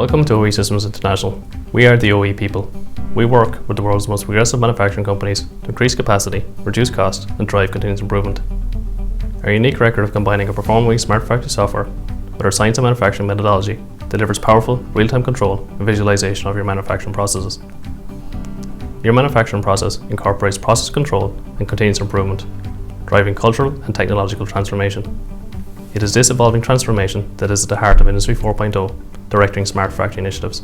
Welcome to OEE Systems International. We are the OEE people. We work with the world's most progressive manufacturing companies to increase capacity, reduce cost, and drive continuous improvement. Our unique record of combining a PerformOEE Smart Factory Software with our science and manufacturing methodology delivers powerful, real-time control and visualization of your manufacturing processes. Your manufacturing process incorporates process control and continuous improvement, driving cultural and technological transformation. It is this evolving transformation that is at the heart of Industry 4.0, directing Smart Factory initiatives.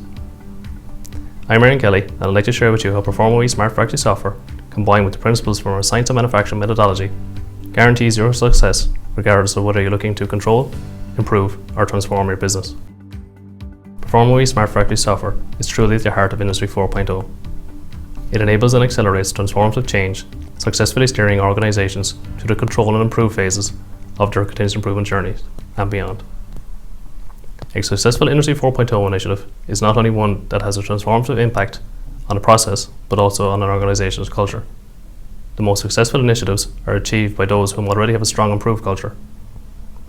I'm Aaron Kelly, and I'd like to share with you how PerformOEE Smart Factory Software, combined with the principles from our science and manufacturing methodology, guarantees your success regardless of whether you're looking to control, improve, or transform your business. PerformOEE Smart Factory Software is truly at the heart of Industry 4.0. It enables and accelerates transformative change, successfully steering organisations through the control and improve phases of their continuous improvement journeys and beyond. A successful Industry 4.0 initiative is not only one that has a transformative impact on a process, but also on an organisation's culture. The most successful initiatives are achieved by those who already have a strong improved culture.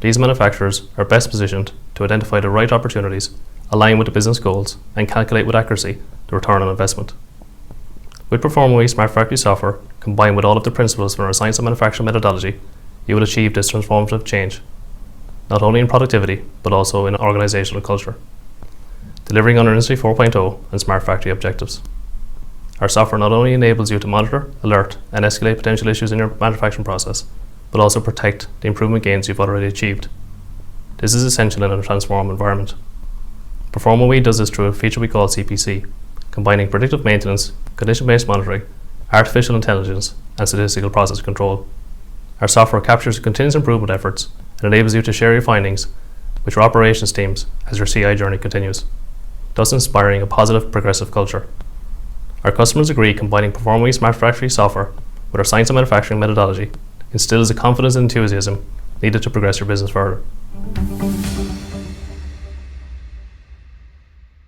These manufacturers are best positioned to identify the right opportunities, align with the business goals, and calculate with accuracy the return on investment. With PerformOEE Smart Factory Software, combined with all of the principles from our science and manufacturing methodology, you will achieve this transformative change, not only in productivity, but also in organisational culture, delivering on our Industry 4.0 and Smart Factory objectives. Our software not only enables you to monitor, alert, and escalate potential issues in your manufacturing process, but also protect the improvement gains you've already achieved. This is essential in a transformed environment. PerformOEE does this through a feature we call CPC, combining predictive maintenance, condition-based monitoring, artificial intelligence, and statistical process control. Our software captures continuous improvement efforts and enables you to share your findings with your operations teams as your CI journey continues, thus inspiring a positive, progressive culture. Our customers agree combining PerformOEE Smart Factory Software with our science and manufacturing methodology instills the confidence and enthusiasm needed to progress your business further.